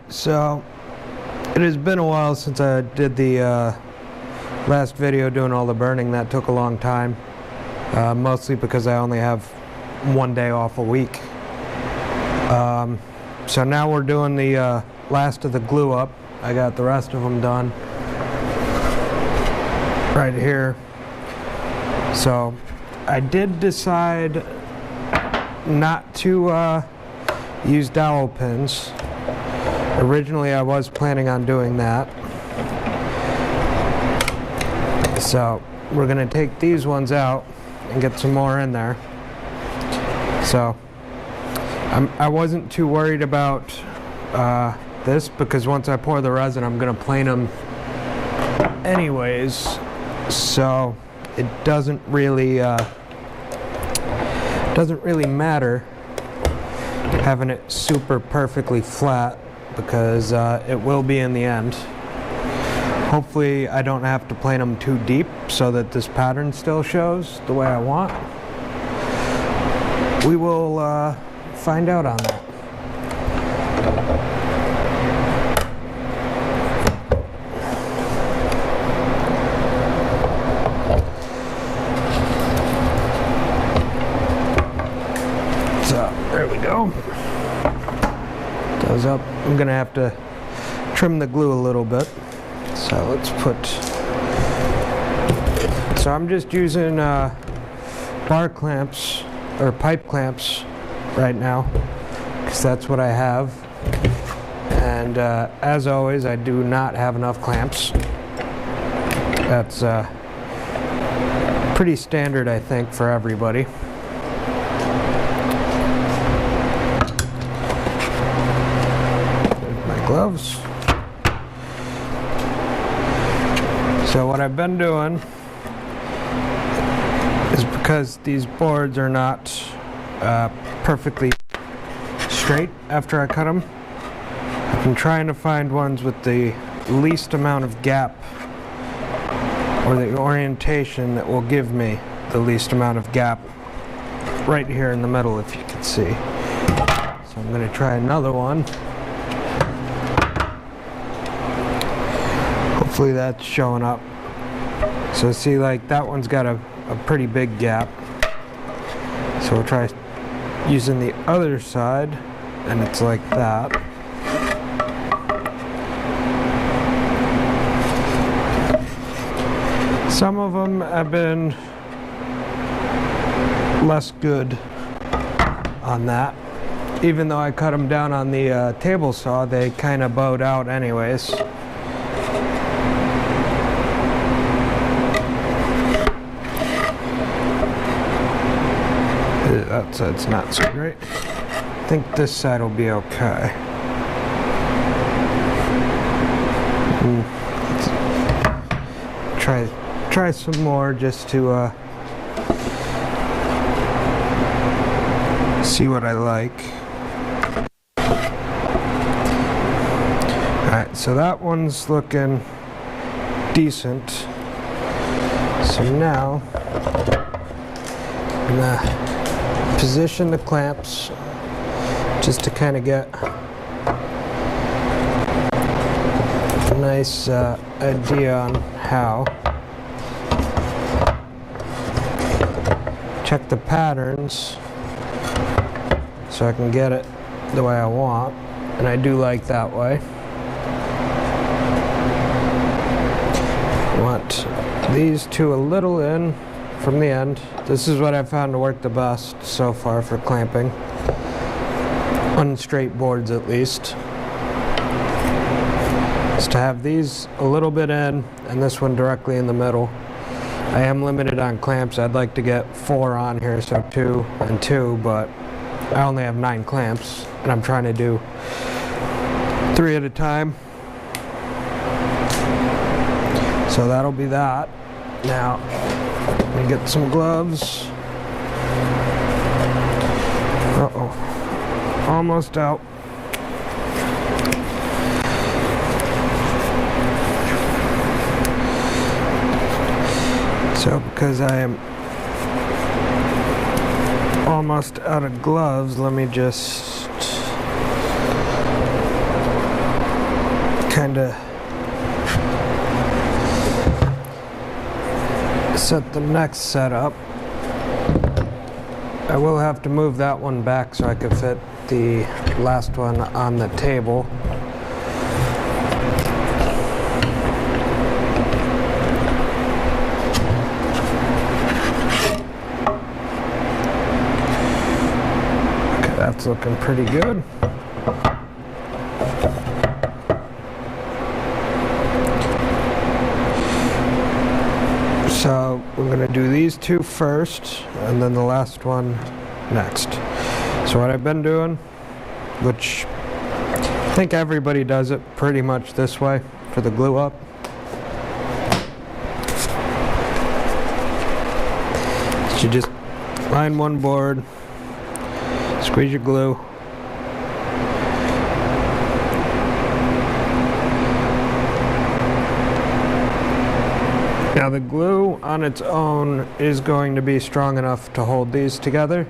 So it has been a while since I did the last video doing all the burning. That took a long time, mostly because I only have one day off a week. So now we're doing the last of the glue up. I got the rest of them done right here. So I did decide not to use dowel pins. Originally I was planning on doing that. So we're going to take these ones out and get some more in there. So I wasn't too worried about this because once I pour the resin I'm going to plane them anyways. So it doesn't really matter having it super perfectly flat because it will be in the end. Hopefully I don't have to plane them too deep so that this pattern still shows the way I want. We will find out on that. So there we go. Goes up. I'm gonna have to trim the glue a little bit. So let's put. So I'm just using bar clamps or pipe clamps right now because that's what I have. And as always, I do not have enough clamps. That's pretty standard, I think, for everybody. Gloves. So what I've been doing is because these boards are not perfectly straight after I cut them, I've been trying to find ones with the least amount of gap or the orientation that will give me the least amount of gap right here in the middle, if you can see. So I'm going to try another one. Hopefully that's showing up. So see, like that one's got a pretty big gap. So we'll try using the other side and it's like that. Some of them have been less good on that. Even though I cut them down on the table saw, they kind of bowed out anyways. That side's not so great. I think this side will be okay. Let's try some more just to see what I like. Alright, so that one's looking decent. So now I'm gonna position the clamps just to kind of get a nice idea on how. Check the patterns so I can get it the way I want, and I do like that way. I want these two a little in from the end. This is what I've found to work the best so far for clamping. On straight boards at least. Is to have these a little bit in and this one directly in the middle. I am limited on clamps. I'd like to get 4 on here, so 2 and 2, but I only have 9 clamps and I'm trying to do 3 at a time. So that'll be that. Now, let me get some gloves. Uh-oh. Almost out. So because I am almost out of gloves, let me just kind of set the next setup. I will have to move that one back so I can fit the last one on the table. Okay, that's looking pretty good. So we're going to do these two first, and then the last one next. So what I've been doing, which I think everybody does it pretty much this way for the glue up. So you just line one board, squeeze your glue. Now the glue on its own is going to be strong enough to hold these together.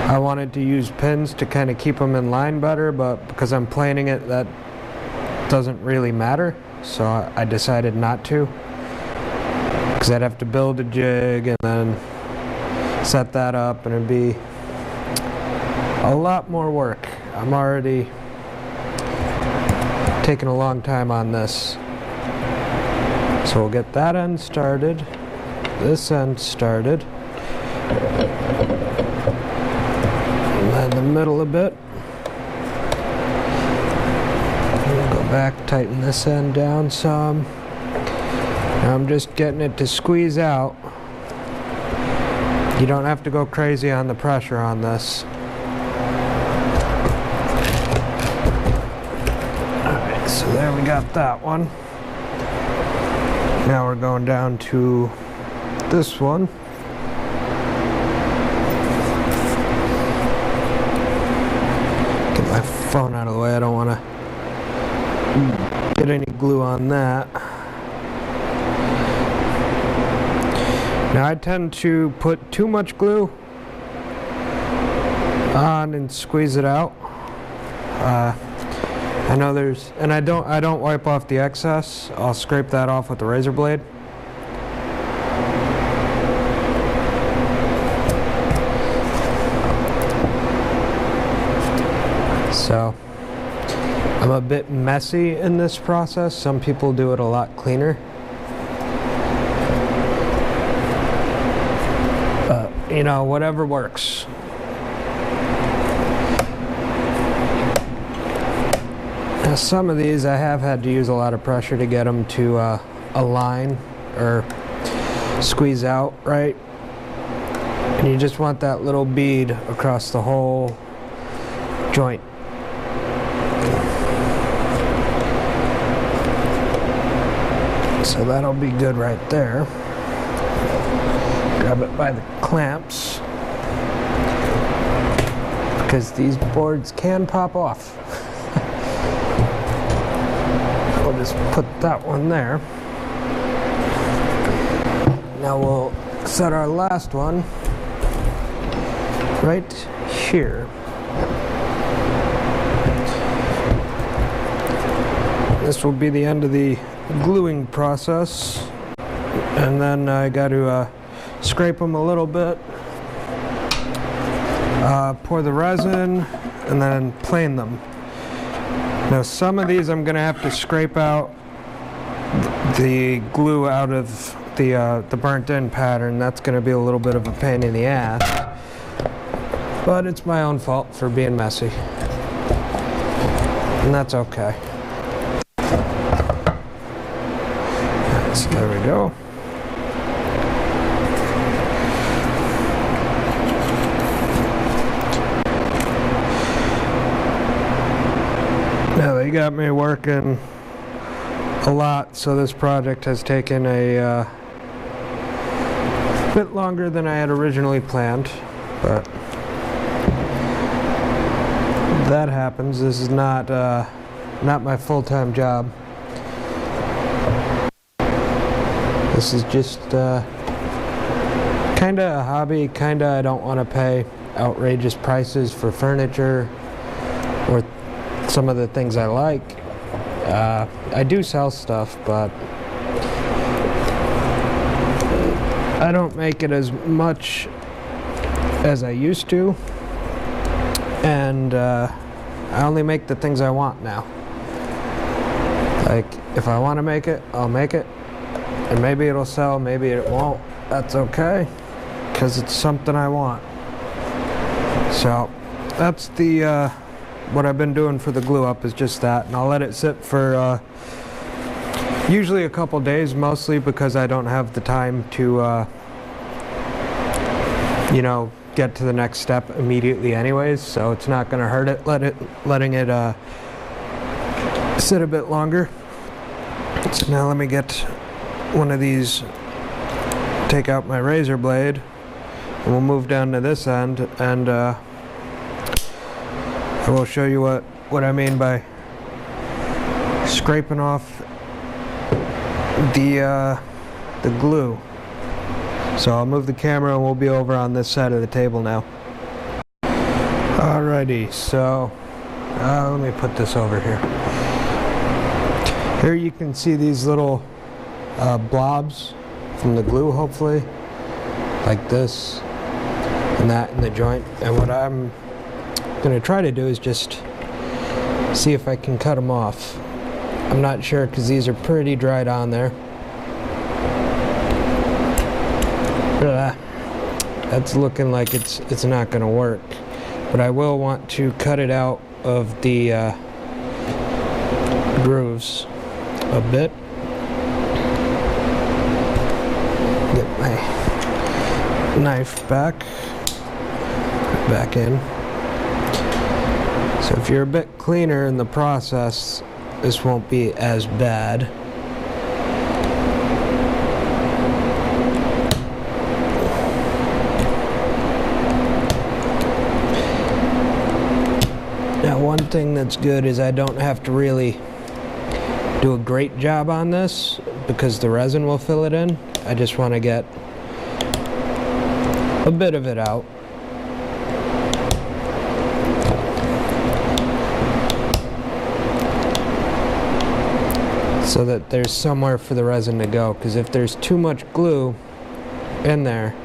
I wanted to use pins to kind of keep them in line better, but because I'm planing it, that doesn't really matter. So I decided not to, because I'd have to build a jig and then set that up, and it'd be a lot more work. I'm already taking a long time on this. So we'll get that end started, this end started, and then the middle a bit. We'll go back, tighten this end down some. Now I'm just getting it to squeeze out. You don't have to go crazy on the pressure on this. Alright, so there we got that one. Now we're going down to this one. Get my phone out of the way, I don't want to get any glue on that. Now I tend to put too much glue on and squeeze it out. I know there's, and I don't wipe off the excess. I'll scrape that off with the razor blade. So I'm a bit messy in this process. Some people do it a lot cleaner. You know, whatever works. Now some of these I have had to use a lot of pressure to get them to align or squeeze out right. And you just want that little bead across the whole joint. So that'll be good right there. Grab it by the clamps, because these boards can pop off. We'll just put that one there. Now we'll set our last one right here. This will be the end of the gluing process, and then I got to scrape them a little bit, pour the resin, and then plane them. Now some of these I'm going to have to scrape out the glue out of the burnt in pattern. That's going to be a little bit of a pain in the ass, but it's my own fault for being messy, and that's okay. So there we go. Now they got me working a lot, so this project has taken a bit longer than I had originally planned, but that happens. This is not my full-time job. This is just kind of a hobby. Kind of, I don't want to pay outrageous prices for furniture or some of the things I like. I do sell stuff, but I don't make it as much as I used to, and I only make the things I want now. Like, if I want to make it, I'll make it, and maybe it'll sell, maybe it won't. That's okay, because it's something I want. So that's the what I've been doing for the glue up, is just that, and I'll let it sit for usually a couple days, mostly because I don't have the time to you know, get to the next step immediately anyways, so it's not going to hurt it letting it sit a bit longer. So now let me get one of these, take out my razor blade, and we'll move down to this end, and I will show you what I mean by scraping off the glue. So I'll move the camera and we'll be over on this side of the table now. Alrighty, so let me put this over here. Here you can see these little blobs from the glue, hopefully, like this and that in the joint. And what I'm going to try to do is just see if I can cut them off. I'm not sure because these are pretty dried on there. That's looking like it's not going to work, but I will want to cut it out of the grooves a bit. Get my knife back in. So if you're a bit cleaner in the process, this won't be as bad. Now, one thing that's good is I don't have to really do a great job on this because the resin will fill it in. I just want to get a bit of it out. So that there's somewhere for the resin to go, because if there's too much glue in there,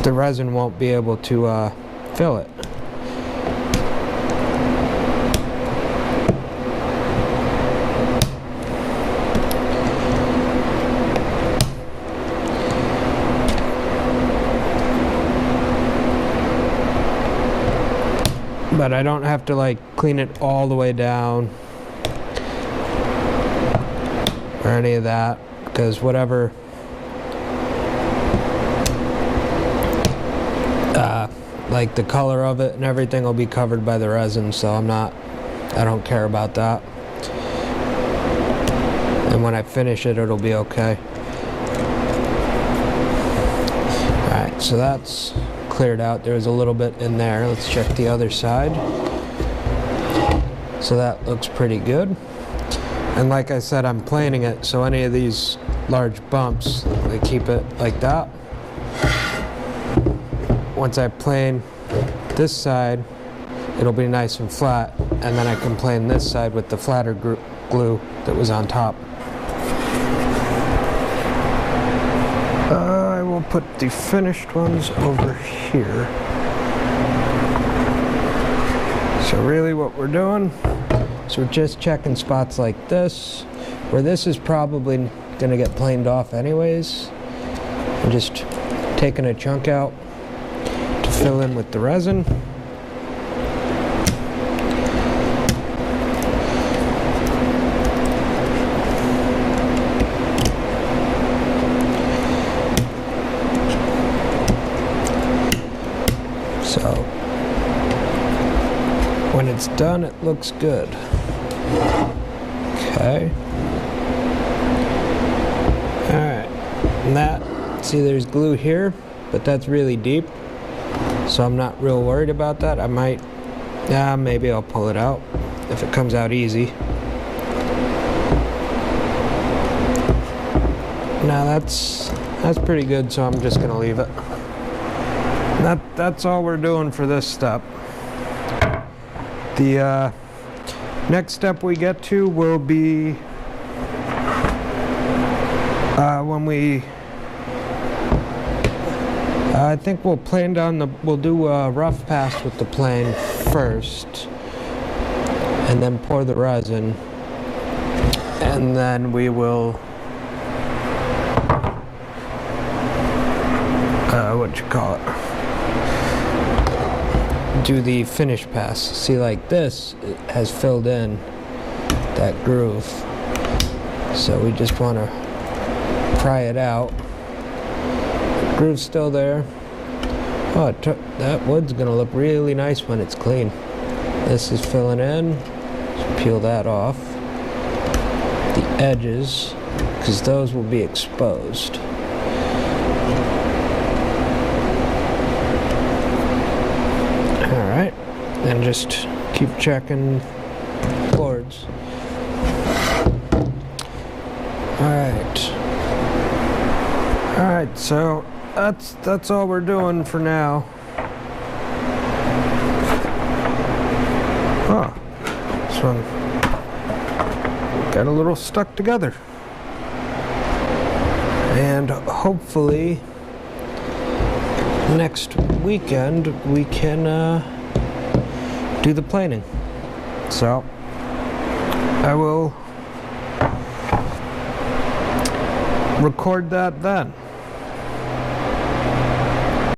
the resin won't be able to fill it. But I don't have to like clean it all the way down or any of that, because whatever like the color of it and everything will be covered by the resin, so I don't care about that. And when I finish it, it'll be okay. Alright, so that's cleared out. There was a little bit in there. Let's check the other side. So that looks pretty good. And like I said, I'm planing it, so any of these large bumps, they keep it like that. Once I plane this side, it'll be nice and flat, and then I can plane this side with the flatter glue that was on top. I will put the finished ones over here. So really what we're doing is we're just checking spots like this, where this is probably going to get planed off anyways, and just taking a chunk out to fill in with the resin. So when it's done, it looks good. Okay. Alright. And that, see, there's glue here, but that's really deep, so I'm not real worried about that. I might, maybe I'll pull it out if it comes out easy. Now that's pretty good, so I'm just gonna leave it. That's all we're doing for this step. The Next step we get to will be when we I think we'll we'll do a rough pass with the plane first and then pour the resin, and then we will do the finish pass. See, like this, it has filled in that groove, so we just want to pry it out. Groove's still there. Oh, that wood's gonna look really nice when it's clean. This is filling in. Just peel that off. The edges, because those will be exposed. Alright, and just keep checking boards. Alright, so that's all we're doing for now. Oh, this one got a little stuck together. And hopefully next weekend we can do the planing. So I will record that then.